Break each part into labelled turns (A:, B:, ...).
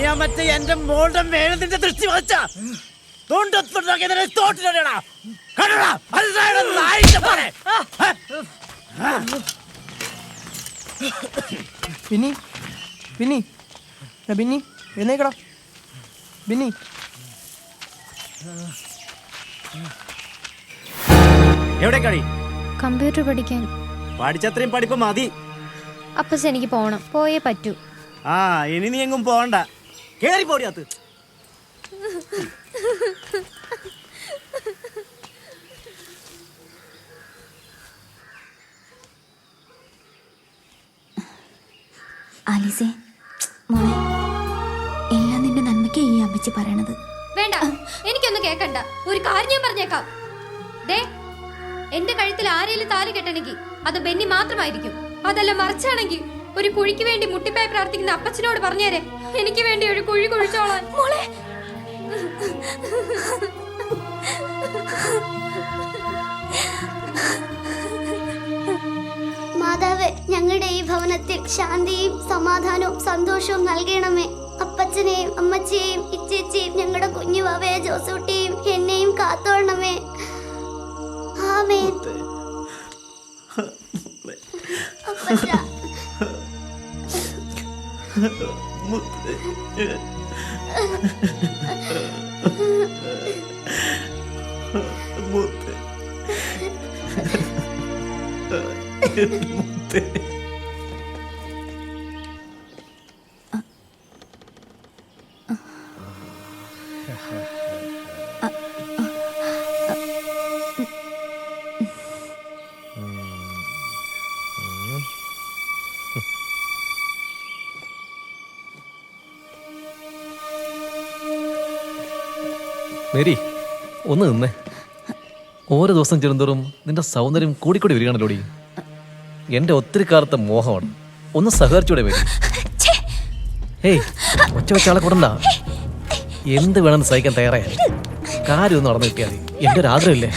A: ഇനി ആ മറ്റേ എന്റെ മോളുടെ മേലെ നിന്റെ ദൃഷ്ടി വച്ച തോട്ടിലടാ
B: ബിന്നി ബിന്നി ബിന്നി എഴുന്നേക്കടാ ബിന്നി.
A: എവിടെ കളി?
C: കമ്പ്യൂട്ടർ പഠിക്കാൻ.
A: പഠിച്ചത്രയും പഠിപ്പ് മതി.
C: അപ്പസ് എനിക്ക് പോണം, പോയേ പറ്റൂ.
A: ആ ഇനി നീ എങ്ങും പോകണ്ട, കേറി പോടിയാത്ത്.
D: ആലീസേ മോളെ, എല്ലാം നിന്റെ നന്മയ്ക്ക് ഈ അമ്മച്ചി പറയണത്.
C: വേണ്ട, എനിക്കൊന്നും കേക്കണ്ട. ഒരു കാര്യം ഞാൻ പറഞ്ഞേക്കാം. ദേ, എന്റെ കഴുത്തിൽ ആരെങ്കിലും താലി കെട്ടണമെങ്കിൽ അത് ബെന്നി മാത്രമായിരിക്കും. അതല്ല മറിച്ചാണെങ്കിൽ ഒരു കുഴിക്ക് വേണ്ടി മുട്ടിപ്പായി പ്രാർത്ഥിക്കുന്ന അപ്പച്ചനോട് പറഞ്ഞേരെ എനിക്ക് വേണ്ടി ഒരു കുഴി കുഴിച്ചോളാൻ. മോളെ,
D: മാതാവേ, ഞങ്ങളുടെ ഈ ഭവനത്തിൽ ശാന്തിയും സമാധാനവും സന്തോഷവും നൽകണമേ. അപ്പച്ചനെയും അമ്മച്ചിയെയും ഇച്ചേച്ചിയും ഞങ്ങളുടെ കുഞ്ഞുവാവയെ ജോസൂട്ടിയും എന്നെയും കാത്തോളണമേ. ആമേൻ. അപ്പച്ച,
E: മേരി, ഒന്ന് നിന്നേ. ഓരോ ദിവസം ചെല്ലുന്തോറും നിന്റെ സൗന്ദര്യം കൂടിക്കൂടി വരികയാണല്ലോടി. എന്റെ ഒത്തിരി കാലത്തെ മോഹമാണ്. ഒന്ന് സഹകരിച്ചൂടെ മേരി? ഹേയ്, ഒച്ച വെച്ചാളെ കൂടണ്ട. എന്ത് വേണമെന്ന് സഹിക്കാൻ തയ്യാറായ കാര്യം ഒന്ന് നടന്നു കിട്ടിയാൽ മതി. എന്റെ ഒരു ആഗ്രഹമില്ലേ?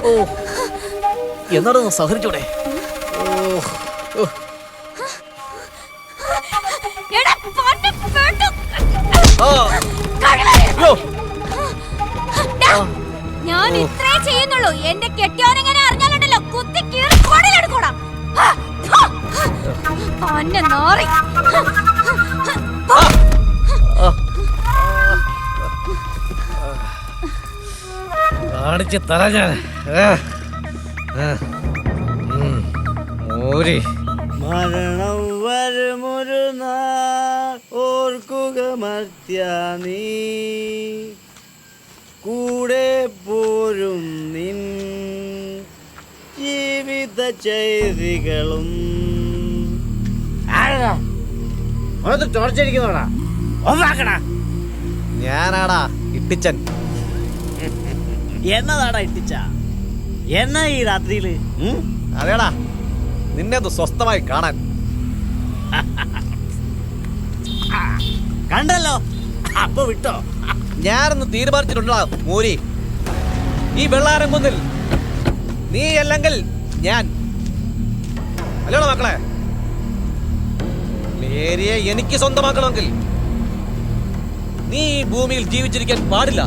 E: ഓ, എന്നാലും സഹകരിച്ചൂടെ?
C: ഞാൻ ഇത്രേ ചെയ്യുന്നുള്ളൂ. എന്റെ കെട്ടിയോനെങ്ങനെ അറിഞ്ഞാലുണ്ടല്ലോ കുത്തി കീറി കൊടലെടുക്കൂടാ.
E: കാണിച്ച് തരാ ഞാൻ.
A: മരണം വരുമൊരു നാൾ ഓർക്കുക മർത്യാ നീ, കൂടെ പോരും നിൻ ജീവിത ചെയ്തികളും. ടോർച്ചടിക്കുന്നോടാ, ഒന്നാക്കടാ.
E: ഞാനാടാ ഇട്ടിച്ചൻ.
A: എന്നതാടാ ഇട്ടിച്ച? എന്നാ ഈ രാത്രിയില്?
E: അതേടാ, നിന്നെ ഒന്ന് സ്വസ്ഥമായി കാണാൻ.
A: കണ്ടല്ലോ, അപ്പൊ വിട്ടോ.
E: ഞാനൊന്ന് തീരുമാനിച്ചിട്ടുണ്ടാ മോരി. ഈ വെള്ളാരം കുന്നിൽ നീ അല്ലെങ്കിൽ ഞാൻ. അല്ലോടാ മക്കളെ, മേരിയെ എനിക്ക് സ്വന്തമാക്കണമെങ്കിൽ നീ ഈ ഭൂമിയിൽ ജീവിച്ചിരിക്കാൻ പാടില്ല.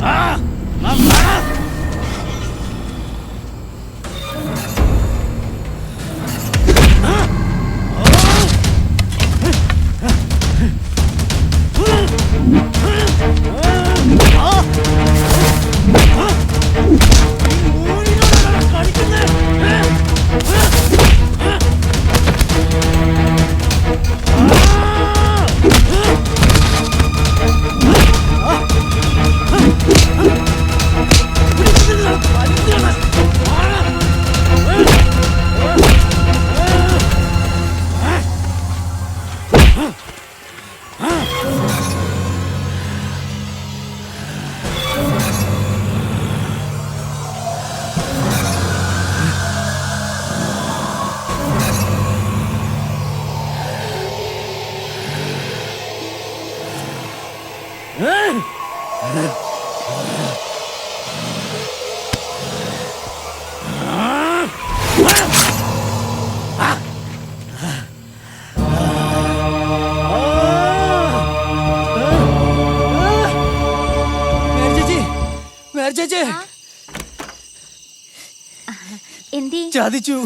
B: ചതിച്ചു.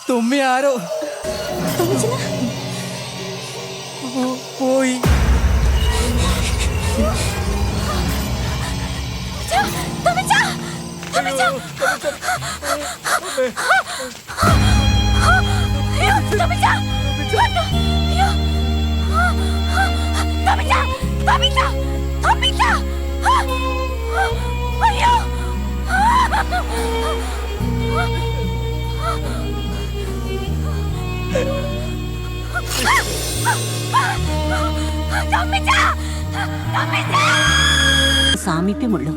B: തുമ്മി ആരോ പോയി.
F: സാമീപ്യമുള്ളൂ.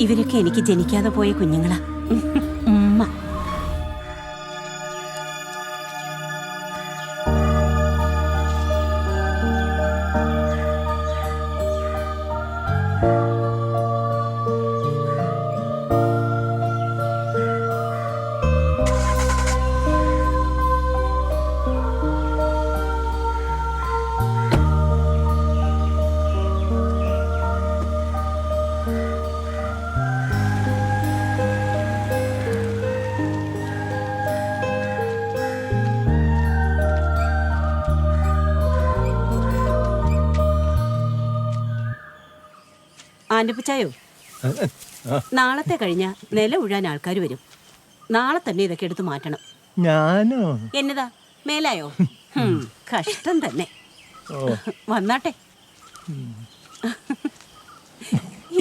F: ഇവരൊക്കെ എനിക്ക് ജനിക്കാതെ പോയ കുഞ്ഞുങ്ങളാ. ഉമ്മ. ആൻഡപ്പച്ചായോ, നാളത്തെ കഴിഞ്ഞ നില ഉഴാൻ ആൾക്കാർ വരും. നാളെ തന്നെ ഇതൊക്കെ എടുത്ത് മാറ്റണം.
B: ഞാനോ?
F: എന്നതാ മേലായോ? കഷ്ടം തന്നെ. വന്നാട്ടെ.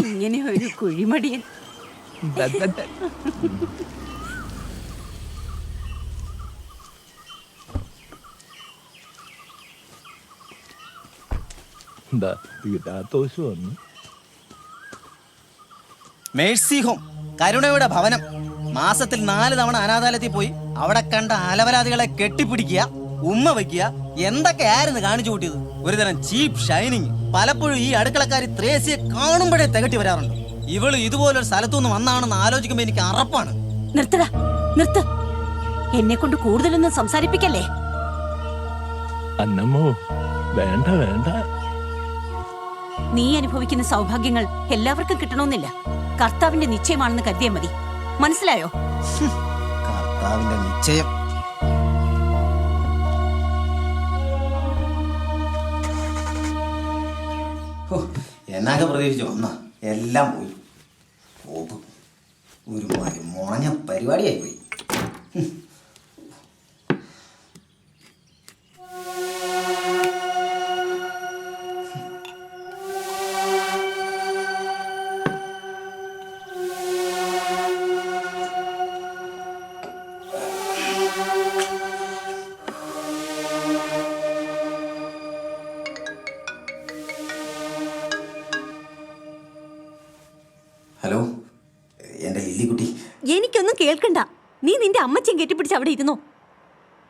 F: ഇങ്ങനെ ഒരു കുഴിമടിയൻ.
A: മേഴ്സി ഹോം, കരുണയുടെ ഭവനം. മാസത്തിൽ 4 തവണ അനാഥാലയത്തിൽ പോയി അവിടെ കണ്ട അലവലാദികളെ കെട്ടിപ്പിടിക്കുക, ഉമ്മ വയ്ക്കുക, എന്തൊക്കെയായിരുന്നു കാണിച്ചു കൂട്ടിയത്. ഒരുതരം ചീപ്പ് ഷൈനിങ്. പലപ്പോഴും ഈ അടുക്കളക്കാരി ത്രേസിയെ കാണുമ്പോഴേ തികട്ടി വരാറുണ്ട്. ഇവള് ഇതുപോലൊരു സ്ഥലത്തുനിന്ന് വന്നാണെന്ന് ആലോചിക്കുമ്പോ എനിക്ക് അറപ്പാണ്.
F: നിർത്തടാ, നിർത്ത്. എന്നെ കൊണ്ട് കൂടുതലൊന്നും സംസാരിപ്പിക്കല്ലേ.
G: അന്നമ്മോ, വേണ്ട വേണ്ട.
F: നീ അനുഭവിക്കുന്ന സൗഭാഗ്യങ്ങൾ എല്ലാവർക്കും കിട്ടണമെന്നില്ല. കർത്താവിന്റെ നിശ്ചയമാണെന്ന് കരുതിയാൽ മതി. മനസ്സിലായോ?
A: കർത്താവിന്റെ നിശ്ചയം. എന്നൊക്കെ പ്രതീക്ഷിച്ചു വന്ന എല്ലാം പോയി. ഒരു മുളഞ്ഞ പരിപാടിയായി പോയി. ഹലോ, എന്റെ ലില്ലിക്കുട്ടി.
F: എനിക്കൊന്നും കേൾക്കണ്ട. നീ നിന്റെ അമ്മച്ചയും കെട്ടിപ്പിടിച്ച് അവിടെ ഇരുന്നോ.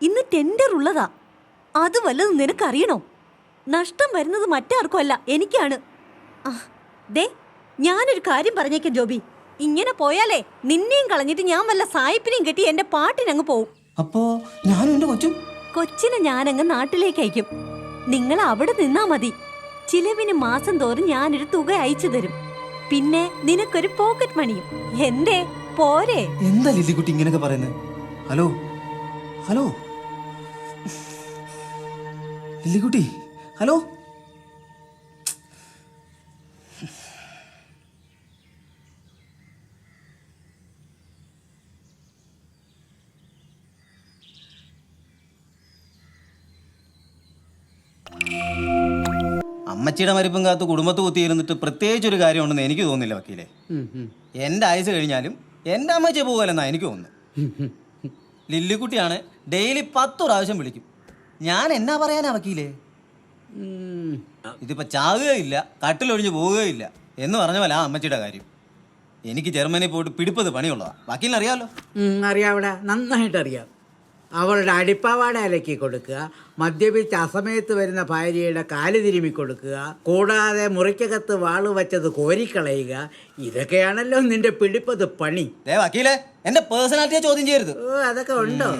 F: ഇന്ന് ടെൻഡർ ഉള്ളതാ. അത് വല്ലതും നിനക്കറിയണോ? നഷ്ടം വരുന്നത് മറ്റാർക്കും അല്ല, എനിക്കാണ്. ദേ, ഞാനൊരു കാര്യം പറഞ്ഞേക്കാം ജോബി. ഇങ്ങനെ പോയാലേ നിന്നെയും കളഞ്ഞിട്ട് ഞാൻ വല്ല സായിപ്പിനെയും കെട്ടി എന്റെ പാട്ടിനങ്ങ് പോവും.
A: അപ്പോ ഞാനും എന്റെ
F: കൊച്ചിനെ ഞാനങ്ങ് നാട്ടിലേക്ക് അയക്കും. നിങ്ങൾ അവിടെ നിന്നാ മതി. ചിലവിന് മാസം തോറും ഞാനൊരു തുക അയച്ചു തരും. പിന്നെ നിനക്കൊരു പോക്കറ്റ് മണിയും. എന്തേ, പോരെ?
A: എന്താ ലില്ലിക്കുട്ടി ഇങ്ങനെയൊക്കെ പറയുന്നത്? Hello hello Lillikutty, hello. അമ്മച്ചിയുടെ മരിപ്പും കാത്ത് കുടുംബത്ത് കുത്തിയിരുന്നിട്ട് പ്രത്യേകിച്ചൊരു കാര്യമുണ്ടെന്ന് എനിക്ക് തോന്നുന്നില്ല വക്കീലെ. എൻ്റെ ആയുസ് കഴിഞ്ഞാലും എൻ്റെ അമ്മച്ചി പോകലെന്നാ എനിക്ക് തോന്നുന്നു. ലില്ലിക്കുട്ടിയാണ് ഡെയിലി 10 പ്രാവശ്യം വിളിക്കും. ഞാൻ എന്നാ പറയാനാ വക്കീലേ? ഇതിപ്പോ ചാകുകയില്ല, കട്ടിലൊഴിഞ്ഞ് പോവുകയില്ല എന്ന് പറഞ്ഞ പോലെ ആ അമ്മച്ചിയുടെ കാര്യം. എനിക്ക് ജർമ്മനി പോയിട്ട് പിടിപ്പത് പണിയുള്ളതാ. വക്കീലിന് അറിയാമല്ലോ.
H: അറിയാവിടെ, നന്നായിട്ട് അറിയാം. അവളുടെ അടിപ്പാവാട അലക്കി കൊടുക്കുക, മദ്യപിച്ച് അസമയത്ത് വരുന്ന ഭാര്യയുടെ കാല് തിരുമ്മി കൊടുക്കുക, കൂടാതെ മുറിക്കകത്ത് വാള് വച്ചത് കോരിക്കളയുക. ഇതൊക്കെയാണല്ലോ നിന്റെ പിടിപ്പത് പണി.
A: വക്കീലെ, എന്റെ പേഴ്സണാലിറ്റിയെ ചോദ്യം ചെയ്യരുത്.
H: അതൊക്കെ ഉണ്ടോ?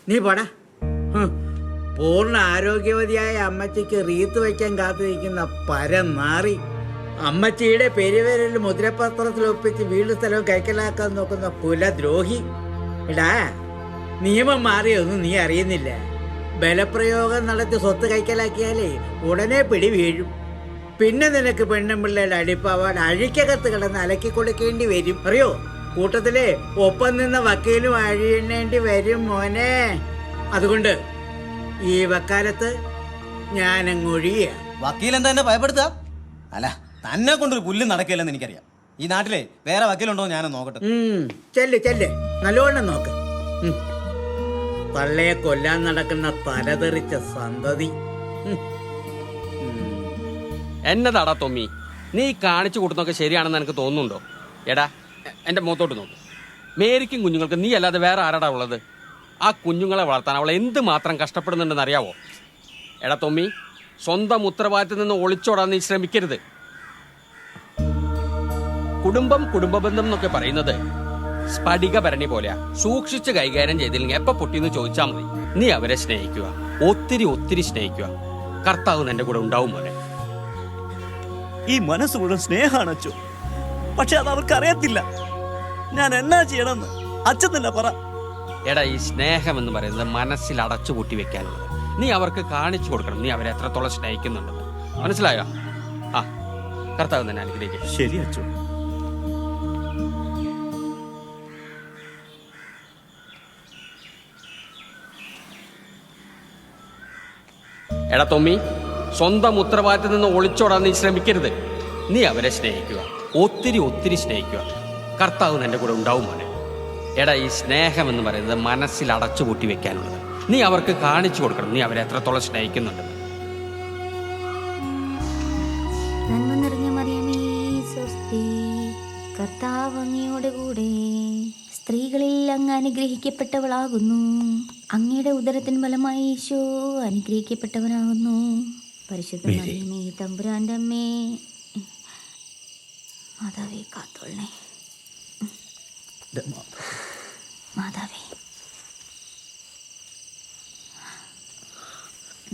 H: നീ പോടാ. പൂർണ്ണ ആരോഗ്യവതിയായ അമ്മച്ചിക്ക് റീത്ത് വയ്ക്കാൻ കാത്തു നിൽക്കുന്ന പരനാറി. അമ്മച്ചിയുടെ പെരുവരിൽ മുദ്രപത്രത്തിൽ ഒപ്പിച്ച് വീട് സ്ഥലവും കൈക്കലാക്കാൻ നോക്കുന്ന കുലദ്രോഹി. എടാ, നിയമം മാറിയൊന്നും നീ അറിയുന്നില്ല. ബലപ്രയോഗം നടത്തി സ്വത്ത് കൈക്കലാക്കിയാലേ ഉടനെ പിടി വീഴും. പിന്നെ നിനക്ക് പെണ്ണും പിള്ളയുടെ അടിപ്പാവാൻ അഴിക്കകത്ത് കിടന്ന് അലക്കി കൊടുക്കേണ്ടി വരും. അറിയോ, കൂട്ടത്തിലെ ഒപ്പം നിന്ന വക്കീലും അഴിയണ്ണേണ്ടി വരും മോനെ. അതുകൊണ്ട് ഈ വക്കാലത്ത് ഞാനങ്ങൊഴിയ.
A: വക്കീൽ എന്താ എന്നെ ഭയപ്പെടുത്തുക? അല്ല, തന്നെ കൊണ്ടൊരു പുല്ല് നടക്കില്ലെന്ന് എനിക്കറിയാം. ഈ നാട്ടിലെ വേറെ വക്കീലുണ്ടോ ഞാനൊന്ന് നോക്കട്ടെ.
H: ചെല്ല് നല്ലോണം നോക്ക്. തള്ളയെ കൊല്ലാൻ നടക്കുന്ന തലതെറിച്ച സന്തതി.
I: എന്നതാടാ തൊമ്മി, നീ കാണിച്ചു കൊടുത്തൊക്കെ ശരിയാണെന്ന് എനിക്ക് തോന്നുന്നുണ്ടോ? എടാ, എൻ്റെ മുഖത്തോട്ട് നോക്ക്. മേരിക്കും കുഞ്ഞുങ്ങൾക്ക് നീ അല്ലാതെ വേറെ ആരാടാ ഉള്ളത്? ആ കുഞ്ഞുങ്ങളെ വളർത്താൻ അവൾ എന്ത് മാത്രം കഷ്ടപ്പെടുന്നുണ്ടെന്ന് അറിയാവോ? എടാ തൊമ്മി, സ്വന്തം ഉത്തരവാദിത്തത്തിൽ നിന്ന് ഒളിച്ചോടാൻ നീ ശ്രമിക്കരുത്. കുടുംബ ബന്ധം എന്നൊക്കെ പറയുന്നത് സ്ഫടിക ഭരണി പോലെയാ. സൂക്ഷിച്ച് കൈകാര്യം ചെയ്തില്ലെങ്കിൽ എപ്പോ പൊട്ടിന്ന് ചോദിച്ചാൽ മതി. നീ അവരെ സ്നേഹിക്കുക, ഒത്തിരി സ്നേഹിക്കുക. കർത്താവ് നിന്റെ കൂടെ ഉണ്ടാവും മോനെ.
J: ഈ മനസ്സ് മുഴുവൻ സ്നേഹമാണ് അച്ചു. പക്ഷെ അത് അവർക്ക് അറിയത്തില്ല. ഞാൻ എന്നാ ചെയ്യണമെന്ന് അച്ഛൻ തന്നെ പറ.
I: എടാ, ഈ സ്നേഹം എന്ന് പറയുന്നത് മനസ്സിൽ അടച്ചു പൂട്ടി വെക്കാനുള്ളത്. നീ അവർക്ക് കാണിച്ചു കൊടുക്കണം നീ അവരെ എത്രത്തോളം സ്നേഹിക്കുന്നുണ്ടെന്ന്. മനസ്സിലായോ? ആ, കർത്താവ് തന്നെ അനുഗ്രഹിക്കും.
J: ശരി അച്ചു.
I: എടാ തൊമ്മി, സ്വന്തം ഉത്തരവാദിത്തത്തിൽ നിന്ന് ഒളിച്ചോടാൻ നീ ശ്രമിക്കരുത്. നീ അവരെ സ്നേഹിക്കുക, ഒത്തിരി സ്നേഹിക്കുക. കർത്താവ് നിന്റെ കൂടെ ഉണ്ടാവും മോനെ. എടാ, ഈ സ്നേഹം എന്ന് പറയുന്നത് മനസ്സിൽ അടച്ചു പൂട്ടി വെക്കാനുള്ളത്. നീ അവർക്ക് കാണിച്ചു കൊടുക്കണം നീ അവരെ എത്രത്തോളം സ്നേഹിക്കുന്നുണ്ടെന്ന്.
D: നന്മ നിറഞ്ഞ മറിയമേ സ്വസ്തി, കർത്താവ് അങ്ങയുടെ കൂടെ, സ്ത്രീകളിൽ അങ്ങ് അനുഗ്രഹിക്കപ്പെട്ടവളാകുന്നു. അങ്ങയുടെ ഉദരത്തിന് ഫലമായി ഈശോ അനുഗ്രഹിക്കപ്പെട്ടവനാകുന്നു. പരിശുദ്ധ മറിയമേ തമ്പുരാന്റെ അമ്മേ, മാതാവേ കാത്തോളണേ. മാതാവേ,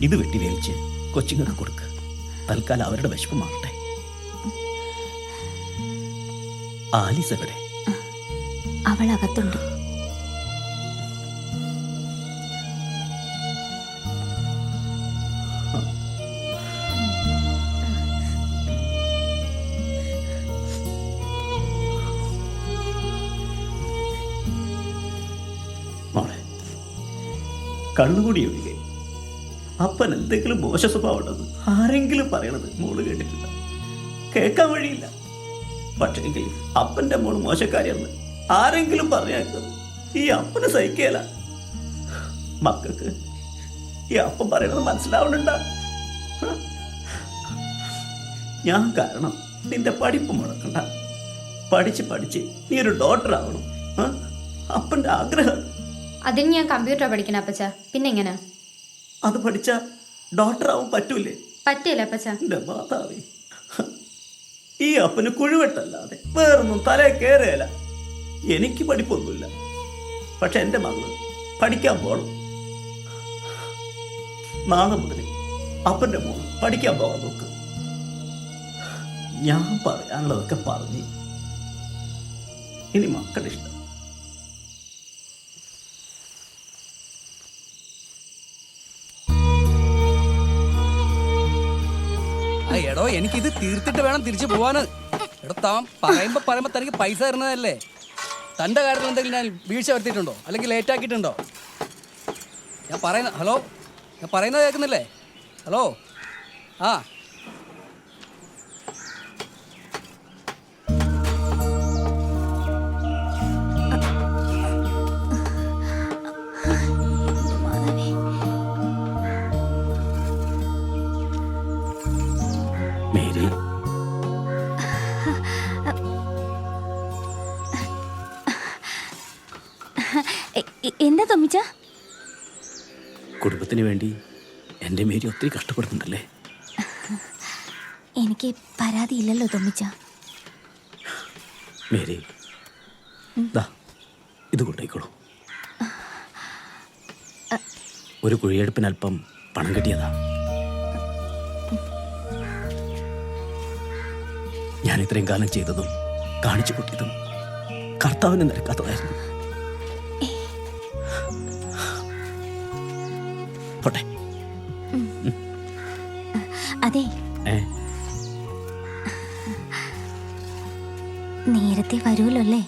J: ഇത് വെട്ടി വേവിച്ച് കൊച്ചുങ്ങൾക്ക് കൊടുക്ക്. തൽക്കാലം അവരുടെ വിശപ്പ് മാറട്ടെ. ആലീസ് എവിടെ?
D: അവൾ അകത്തുണ്ട്.
J: മോളെ, കണ്ണുകൂടി ഒഴികെ അപ്പൻ എന്തെങ്കിലും മോശ സ്വഭാവം ഉണ്ടെന്ന് ആരെങ്കിലും പറയണത് മോള് കേട്ടിട്ടില്ല. കേൾക്കാൻ വഴിയില്ല. പക്ഷെങ്കിൽ അപ്പന്റെ മോള് മോശക്കാരിയെന്ന് ആരെങ്കിലും പറഞ്ഞേക്കുന്നത് ഈ അപ്പന് സഹിക്കേല. മക്കൾക്ക് ഈ അപ്പൻ പറയണത് മനസ്സിലാവണുണ്ട? ഞാൻ കാരണം നിന്റെ പഠിപ്പ് മുടക്കണ്ട. പഠിച്ച് നീ ഒരു ഡോക്ടർ ആവണം. അപ്പന്റെ ആഗ്രഹം.
C: അതിന് ഞാൻ കമ്പ്യൂട്ടർ പഠിക്കണം അപ്പച്ച. പിന്നെ എങ്ങനെ?
J: അത് പഠിച്ച ഡോക്ടർ ആവാൻ പറ്റൂലേ?
C: പറ്റില്ല അപ്പച്ച.
J: എന്റെ മാതാവേ, ഈ അപ്പന് കുഴിവെട്ടല്ലാതെ വേറൊന്നും തലേ കയറിയല്ല. എനിക്ക് പഠിപ്പൊന്നുമില്ല. പക്ഷെ എൻ്റെ മകള് പഠിക്കാൻ പോകണം. നാളെ മുതൽ അപ്പൻ്റെ മോള് പഠിക്കാൻ പോകാൻ നോക്ക്. ഞാൻ പറയാനുള്ളതൊക്കെ പറഞ്ഞ് ഇനി മക്കളുടെ ഇഷ്ടം.
B: എടോ, എനിക്കിത് തീർത്തിട്ട് വേണം തിരിച്ചു പോവാന്. എടോ, താൻ പറയുമ്പോ തനിക്ക് പൈസ തരുന്നതല്ലേ. തൻ്റെ കാര്യത്തിൽ എന്തെങ്കിലും ഞാൻ വീഴ്ച വരുത്തിയിട്ടുണ്ടോ അല്ലെങ്കിൽ ലേറ്റ് ആക്കിയിട്ടുണ്ടോ? ഞാൻ പറയുന്നത് കേൾക്കുന്നില്ലേ? ഹലോ, ആ,
J: മേരി,
D: എന്താ തൊമ്മിച്ച?
J: കുടുംബത്തിന് വേണ്ടി എൻ്റെ മേരി ഒത്തിരി കഷ്ടപ്പെടുന്നുണ്ടല്ലേ?
D: എനിക്ക് പരാതിയില്ലല്ലോ തൊമ്മിച്ച.
J: മേരി, ദാ ഇത് കൊണ്ടേക്കോളൂ. ഒരു കുഴിയെടുപ്പിന് അല്പം പണം കിട്ടിയതാ. ഞാൻ ഇത്രയും കാലം ചെയ്തതും കാണിച്ചു കൂട്ടിയതും കർത്താവിന് നിരക്കാത്തതായിരുന്നു. പോട്ടെ.
D: അതെ,
J: ഏ
D: നേരത്തെ വരുമല്ലോ അല്ലേ?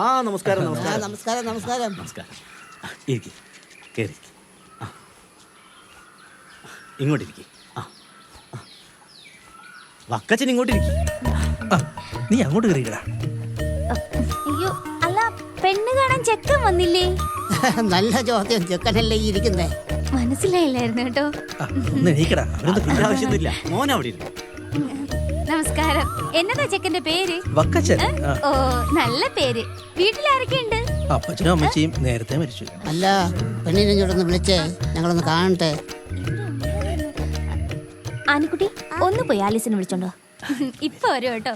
J: ആ നമസ്കാരം നമസ്കാരം
H: നമസ്കാരം നമസ്കാരം.
J: നമസ്കാരം. ഇരിക്കും കയറി ഇങ്ങോട്ടിരിക്കും. വക്കച്ചൻ ഇങ്ങോട്ടിരിക്കും.
A: നീ അങ്ങോട്ട് കയറിയിടാ.
D: അയ്യോ, അല്ല, പെണ്ണ് കാണാൻ ചെക്കൻ വന്നില്ലേ?
H: നല്ല ചോദ്യം. ചെക്കനല്ലേ ഇരിക്കുന്നേ.
D: മനസ്സിലായില്ലായിരുന്നു കേട്ടോ.
A: ഒന്ന് എണീക്കടാ.
J: അതിന്റെ ആവശ്യമൊന്നുമില്ല. മോൻ അവിടെ ഇരുന്നു.
D: നമസ്കാരം. എന്നതാ ചെക്കന്റെ പേര്?
A: വക്കച്ചൻ.
D: ഓ, നല്ല പേര്. വീട്ടിലാരൊക്കെയുണ്ട്?
A: അപ്പച്ചനും അമ്മച്ചിയും നേരത്തെ മരിച്ചു.
H: അല്ല, പെണ്ണിനെ ഇങ്ങോട്ടൊന്ന് വിളിച്ചേ, ഞങ്ങളൊന്ന് കാണട്ടെ.
D: ആനിക്കുട്ടി, ഒന്ന് പോയി ആലീസിനെ വിളിച്ചോണ്ടോ. ഇപ്പൊ വരും കേട്ടോ.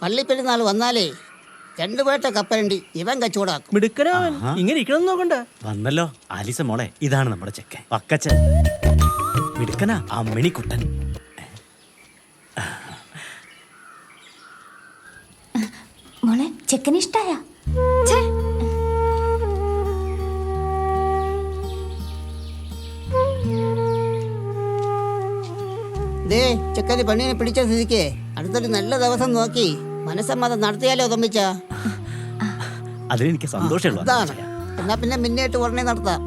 H: പള്ളിപ്പെരുന്നാൾ വന്നാലേ രണ്ടുപേട്ട കപ്പലണ്ടി ഇവൻ കച്ചവടാക്കും.
A: മിടുക്കനാവൻ. ഇങ്ങനെ ഇരിക്കണം നോക്കണ്ട.
J: വന്നല്ലോ ആലിസ മോളെ. ഇതാണ് നമ്മുടെ ചെക്കൻ വക്കച്ചൻ. മിടുക്കനാ അമ്മിണിക്കുട്ടൻ.
D: മോളെ, ചെക്കന് ഇഷ്ടായ?
H: ദേ, ചെക്കന് പെണ്ണിനെ പിടിച്ച സ്ഥിതിക്ക് അടുത്തൊരു നല്ല ദിവസം നോക്കി മനസ്സമ്മതം നടത്തിയാലോ തമ്മിച്ച.
J: അതിലെനിക്ക് സന്തോഷമുള്ളൂ.
H: അതാണ്. എന്നാ പിന്നെ മുന്നേറ്റ് ഉടനെ നടത്താം.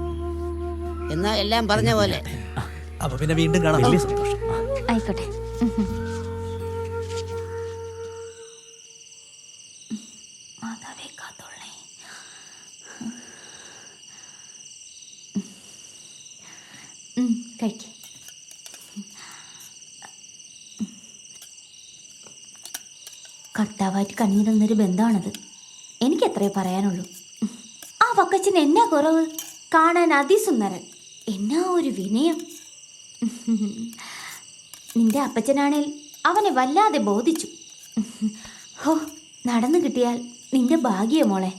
H: എന്നാ എല്ലാം പറഞ്ഞ പോലെ.
A: അപ്പൊ പിന്നെ വീണ്ടും കാണാം.
J: വലിയ സന്തോഷം.
D: ആയിക്കോട്ടെ. മാതാവേ കാത്തോളേ. കഴിക്ക്. കർത്താവായിട്ട് കണ്ണീരുന്നൊരു ബന്ധമാണത്. എനിക്കത്രേ പറയാനുള്ളൂ. ആ വക്കച്ചൻ എന്നാ കുറവ്? കാണാൻ അതിസുന്ദരൻ. എന്നാ ഒരു വിനയം. നിന്റെ അപ്പച്ചനാണേൽ അവനെ വല്ലാതെ ബോധിച്ചു. ഹോ, നടന്നു കിട്ടിയാൽ നിന്റെ ഭാഗ്യ മോളെ.